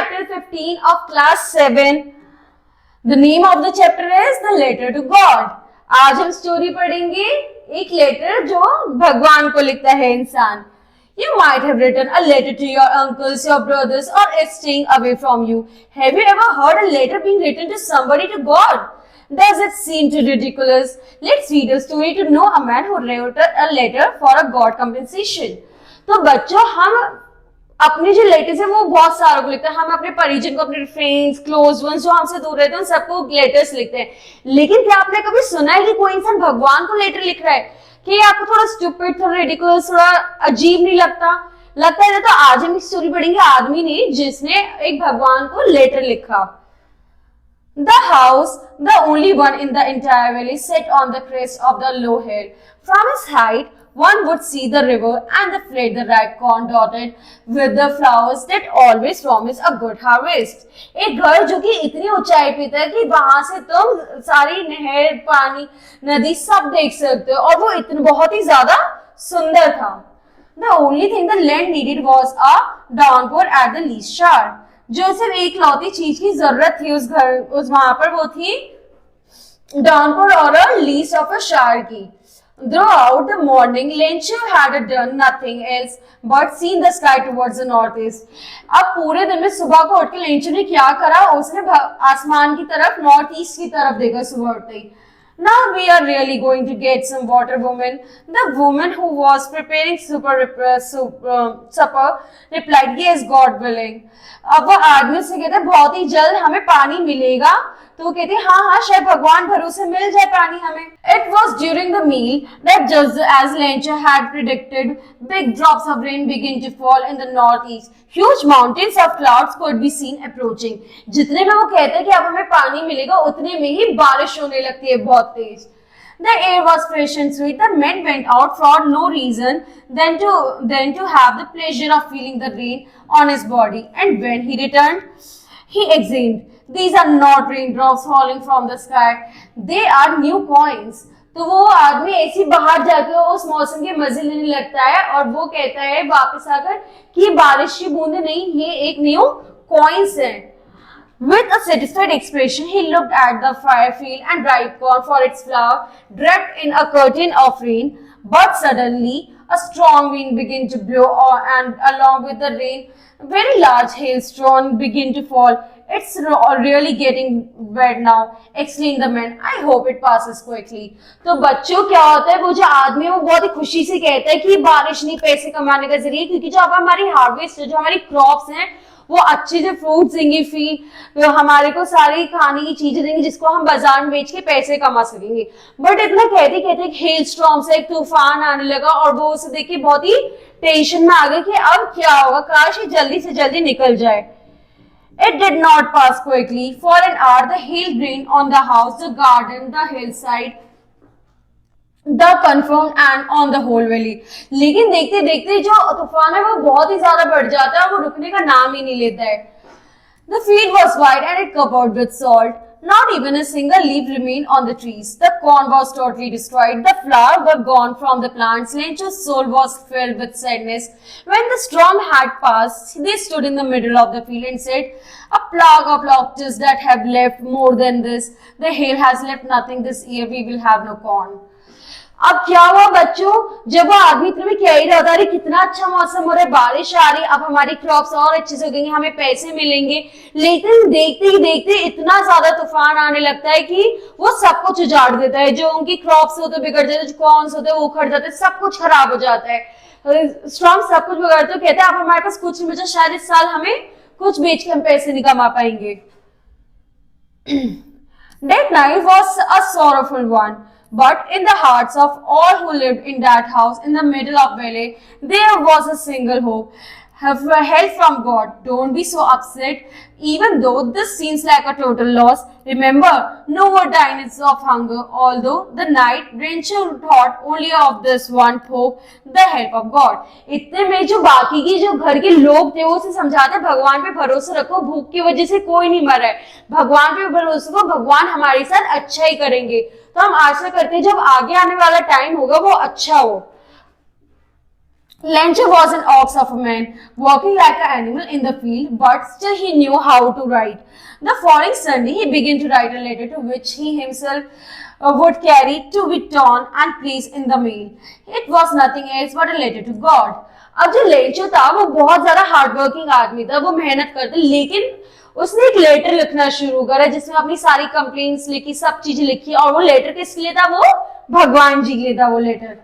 chapter 15 of class 7. The name of the chapter is The Letter to God. आज हम story पढ़ेंगे एक letter जो भगवान को लिखता है इंसान. You might have written a letter to your uncles, your brothers, or it's staying away from you. Have you ever heard a letter being written to somebody to God? Does it seem too ridiculous? Let's read a story to know a man who wrote a letter for a God compensation. तो बच्चों हम अपने जो letters है वो बहुत सारों को लिखते हैं. हम अपने परिजन को, अपने फ्रेंड्स, क्लोज वंस जो हमसे दूर रहते हैं उन सबको लेटर्स लिखते हैं. लेकिन क्या आपने कभी सुना है कि कोई इंसान भगवान को लेटर लिख रहा है? कि आपको थोड़ा स्टूपिड, थोड़ा रिडिकुलस, थोड़ा अजीब नहीं लगता? लगता है. तो आज हम स्टोरी पढ़ेंगे आदमी ने जिसने एक भगवान को लेटर लिखा. The house, the only one in the entire valley, set on the crest of the low hill. From its height, one would see the river and the field, the ripe corn dotted with the flowers that always promise a good harvest. एक घर जो कि इतनी ऊंचाई पे था कि वहां से तुम सारी नहर, पानी, नदी सब देख सकते हो, और वो इतना बहुत ही ज्यादा सुंदर था. The only thing the land needed was a downpour at the least shower. जो सिर्फ एक लौती चीज की जरूरत थी उस वहां पर, वो थी डाउनपोर और लीस्ट ऑफ अ शावर की. Throughout the morning, Lencho had done nothing else but seen the sky towards the northeast. अब पूरे दिन में सुबह को उठ के लेंचो ने क्या करा? उसने आसमान की तरफ, नॉर्थ ईस्ट की तरफ देखा सुबह उठते ही. Now we are really going to get some water, woman. The woman who was preparing supper replied, "Yes, God willing." अब वो आदमी से कहते बहुत ही जल्द हमें पानी मिलेगा. तो वो कहते हाँ, शायद भगवान भरोसे मिल जाए पानी हमें. It was during the meal that just as Lencho had predicted, big drops of rain began to fall in the northeast. Huge mountains of clouds could be seen approaching. जितने में वो कहते हैं कि अब हमें पानी मिलेगा, उतने में ही बारिश होने लगती है बहुत तेज. The air was fresh and sweet. The man went out for no reason than to have the pleasure of feeling the rain on his body. And when he returned, he exclaimed, "These are not raindrops falling from the sky. They are new coins." तो वो आदमी ऐसी बाहर जाकर उस मौसम के मजे लेने लगता है और वो कहता है वापस आकर कि बारिश की बूंदे नहीं, ये एक न्यू कॉइन्स है. With a satisfied expression, he looked at the fire field and ripe corn for its flower, draped in a curtain of rain. But suddenly, a strong wind began to blow, and along with the rain, very large hailstones began to fall. "It's really getting bad now," exclaimed the man. "I hope it passes quickly." तो बच्चों क्या होता है, वो जो आदमी है वो बहुत ही खुशी से कहता है कि बारिश नहीं पैसे कमाने का जरिए, क्योंकि जो अब हमारी हार्वेस्ट, जो हमारी क्रॉप्स हैं, वो अच्छे से फ्रूट्स देंगी, हमारे को सारी खाने की चीजें देंगी जिसको हम बाजार में बेच के पैसे कमा सकेंगे. बट इतना कहते कहते हेल स्टॉर्म से एक तूफान आने लगा और वो उसे देख के बहुत ही टेंशन में आ गए कि अब क्या होगा, काश ये जल्दी से जल्दी निकल जाए. It did not pass quickly. For an hour, the hail rained on the house, the garden, the hillside, the confirmed and on the whole valley. लेकिन देखते देखते जो तूफान है वो बहुत ही ज्यादा बढ़ जाता है, वो रुकने का नाम ही नहीं लेता है. The field was wide and it covered with salt. Not even a single leaf remained on the trees. The corn was totally destroyed. The flowers were gone from the plants. Lencho's soul was filled with sadness. When the storm had passed, they stood in the middle of the field and said, "A plague of locusts that have left more than this. The hail has left nothing this year. We will have no corn." अब क्या हुआ बच्चों, जब वो आदमी इतने में कह ही रहा था, अरे कितना अच्छा मौसम हो रहा है, बारिश आ रही, अब हमारी क्रॉप्स और अच्छे से उगेंगे, हमें पैसे मिलेंगे. लेकिन देखते ही देखते इतना ज्यादा तूफान आने लगता है कि वो सब कुछ उजाड़ देता है. जो उनकी क्रॉप्स होते बिगड़ जाते, जो कॉर्न्स होते वो उखड़ जाते, सब कुछ खराब हो जाता है. स्टॉर्म सब कुछ बिगाड़ते, कहते हैं अब हमारे पास कुछ नहीं बचा, शायद इस साल हमें कुछ बेच के हम पैसे नहीं कमा पाएंगे. That night was a sorrowful one. But in the hearts of all who lived in that house in the middle of valley, there was a single hope. Have help from God. Don't be so upset, even though this seems like a total loss. Remember, no one dies of hunger. Although the night Lencho thought only of this one hope, the help of God. इतने में जो बाकी की जो घर के लोग थे वो उसे समझाते भगवान पे भरोसा रखो, भूख की वजह से कोई नहीं मरा है, भगवान पे भरोसा रखो, भगवान हमारे साथ अच्छा ही करेंगे. तो हम आशा करते हैं जब आगे आने वाला टाइम होगा वो अच्छा हो. Lencho was an ox of a man, walking like an animal in the field, but still he knew how to write. The following Sunday, he began to write a letter to which he himself would carry to be torn and placed in the mail. It was nothing else but a letter to God. अब जो Lencho था वो बहुत ज्यादा hard working आदमी था, वो मेहनत करता, लेकिन उसने एक लेटर लिखना शुरू करा जिसमें अपनी सारी कंप्लेंट्स लिखी, सब चीजें लिखी, और वो लेटर किसके लिए था? वो भगवान जी के लिए था वो letter.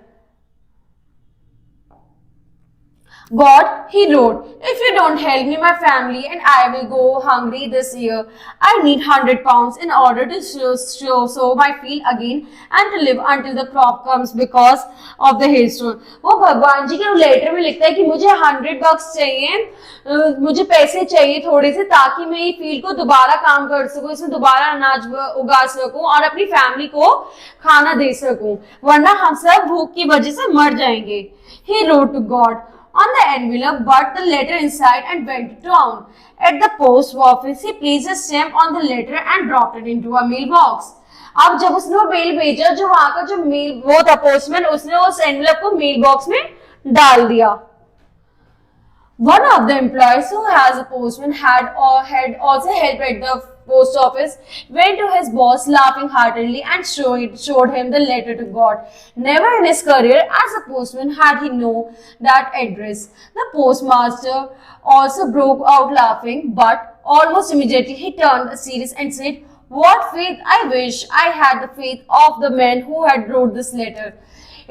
God, he wrote, if you don't help me, my family and I will go hungry this year. I need £100 in order to sow my field again and to live until the crop comes because of the hailstone. वो भगवान जी के letter में लिखता है कि मुझे $100 चाहिए, मुझे पैसे चाहिए थोड़े से, ताकि मैं ये फील्ड को दोबारा काम कर सकूं, इसमें दोबारा अनाज उगा सकूं और अपनी फैमिली को खाना दे सकूं, वरना हम सब भूख की वजह से मर जाएंगे। He wrote to God on the envelope, but the letter inside and went to town. At the post office, he placed a stamp on the letter and dropped it into a mailbox. अब जब उसने वो mail भेजा, जो वहां का जो mail वो था पोस्टमैन, उसने उस एनवेलप को मेल बॉक्स में डाल दिया। One of the employees who has a postman had also helped at the post office, went to his boss laughing heartily and showed him the letter to God. Never in his career as a postman had he known that address. The postmaster also broke out laughing, but almost immediately he turned serious and said, "What faith! I wish I had the faith of the man who had wrote this letter."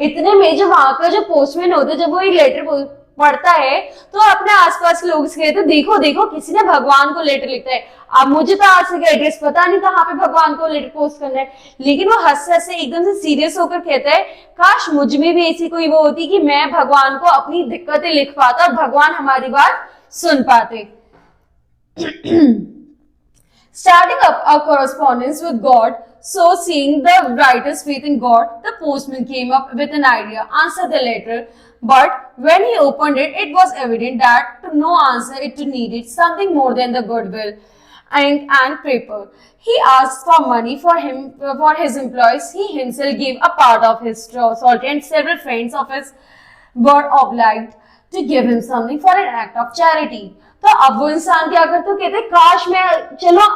इतने में जो वहां का जो postman होता है, जब वो एक लेटर पढ़ता है तो अपने आसपास के लोग से कहते हैं, देखो देखो किसी ने भगवान को लेटर लिखता है। अब मुझे तो आज तक एड्रेस पता नहीं कहाँ पे भगवान को लेटर पोस्ट करना है, लेकिन वो हंस हंस से एकदम से सीरियस होकर कहता है, काश मुझ में भी ऐसी कोई वो होती कि मैं भगवान को अपनी दिक्कतें लिख पाता और भगवान हमारी बात सुन पाते। Starting up a correspondence with God, so seeing the writer's faith in God, the postman came up with an idea, answer the letter, but when he opened it, it was evident that to no answer it needed something more than the goodwill, ink and paper. He asked for money for his employees. He himself gave a part of his salary, and several friends of his were obliged to give him something for an act of charity. तो अब वो इंसान क्या करता है, कहते काश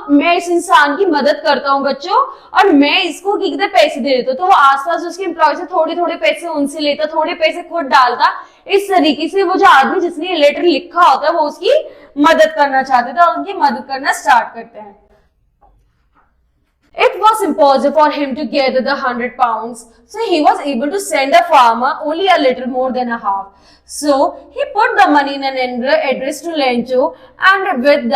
मैं इस इंसान की मदद करता हूँ बच्चों, और मैं इसको कितने पैसे दे देता, तो वो आसपास उसके एम्प्लॉय से थोड़े थोड़े पैसे उनसे लेता, थोड़े पैसे खुद डालता। इस तरीके से वो जो आदमी जिसने ये लेटर लिखा होता है वो उसकी मदद करना चाहते थे और उनकी मदद करना स्टार्ट करते हैं। It was impossible for him to gather the £100, so he was able to send a farmer only a little more than a half. So he put the money in an envelope addressed to Lencho, and with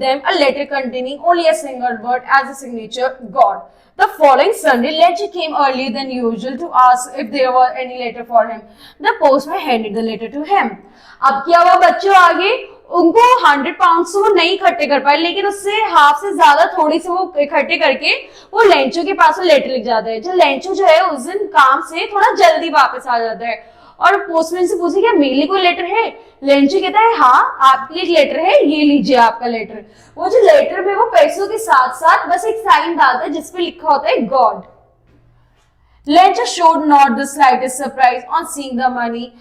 them a letter containing only a single word as a signature, God. The following Sunday, Lencho came earlier than usual to ask if there was any letter for him. The postman handed the letter to him. अब क्या हुआ बच्चों, आगे उनको £100 वो नहीं इकट्ठे कर पाए, लेकिन उससे हाफ से ज्यादा थोड़ी से वो इकट्ठे करके वो लेंचो के पास वो लेटर लिख जाता है। जो लेंचो जो है उस दिन काम से थोड़ा जल्दी वापस आ जाता है और पोस्टमैन से पूछे क्या मेरे लिए कोई लेटर है? लेंचो कहता है हाँ आपके लिए एक लेटर है, ये लीजिए आपका लेटर। वो जो लेटर में वो पैसों के साथ साथ बस एक साइन डालता है जिसपे लिखा होता है God. Lencho showed not the slightest surprise on seeing the money.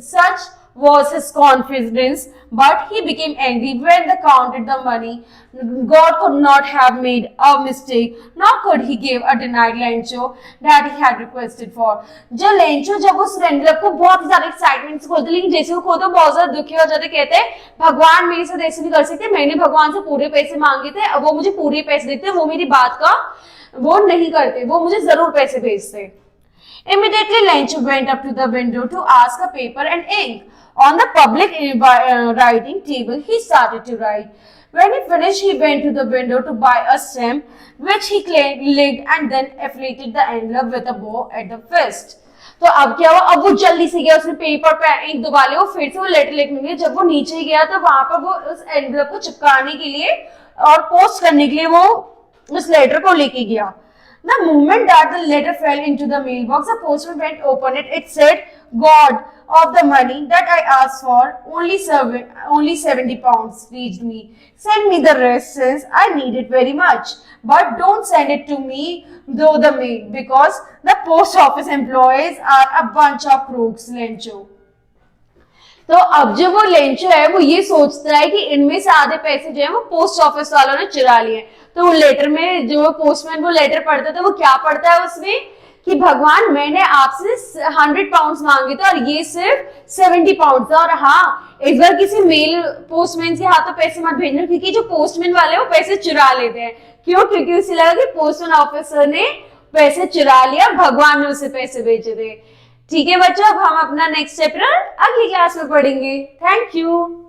Such was his confidence, but he became angry when they counted the money. God could not have made a mistake, nor could he give a denied Lencho that he had requested for. जो Lencho जब उस envelope को बहुत ही ज्यादा excitement से खोलते, लेकिन जैसे वो खोलते बहुत ज्यादा दुखी हो जाते, कहते हैं भगवान मेरे साथ ऐसे नहीं कर सकते, मैंने भगवान से पूरे पैसे मांगे थे, अब वो मुझे पूरे पैसे देते, वो मेरी बात का वो नहीं करते, वो मुझे जरूर पैसे भेजते। Immediately Lencho went up to the window to ask a paper and ink. On the public writing table, he started to write. When he finished, he went to the window to buy a stamp, which he licked and then afflicted the envelope with a bow at the fist. तो अब क्या हुआ, अब वो जल्दी से गया, उसने पेपर पे इंक दबा लिया, वो फिर से वो लेटर लिखने के लिए जब वो नीचे गया तो वहां पर वो उस एनवेलप को चिपकाने के लिए और पोस्ट करने के लिए वो उस लेटर को लेके गया। The moment that the letter fell into the mailbox, the postman went open it. It said, God of the money that I asked for, only 70 pounds reached me. Send me the rest since I need it very much. But don't send it to me though the mail, because the post office employees are a bunch of crooks, Lencho. तो अब जो वो Lencho है वो ये सोचता है कि इनमें से आधे पैसे जो है वो पोस्ट ऑफिस वालों ने चुरा लिए। तो लेटर में जो पोस्टमैन वो लेटर पढ़ता था, वो क्या पढ़ता है उसमें कि भगवान मैंने आपसे 100 पाउंड्स मांगे थे और ये सिर्फ 70 पाउंड था। और हाँ, इस बार किसी मेल पोस्टमैन के हाथों पैसे मत भेजना, क्योंकि जो पोस्टमैन वाले वो पैसे चुरा लेते हैं। क्यों? क्योंकि उसे लगा कि पोस्टमैन ऑफिसर ने पैसे चुरा लिया, भगवान ने उसे पैसे भेजे थे। ठीक है बच्चों, अब हम अपना नेक्स्ट चैप्टर अगली क्लास में पढ़ेंगे। Thank you.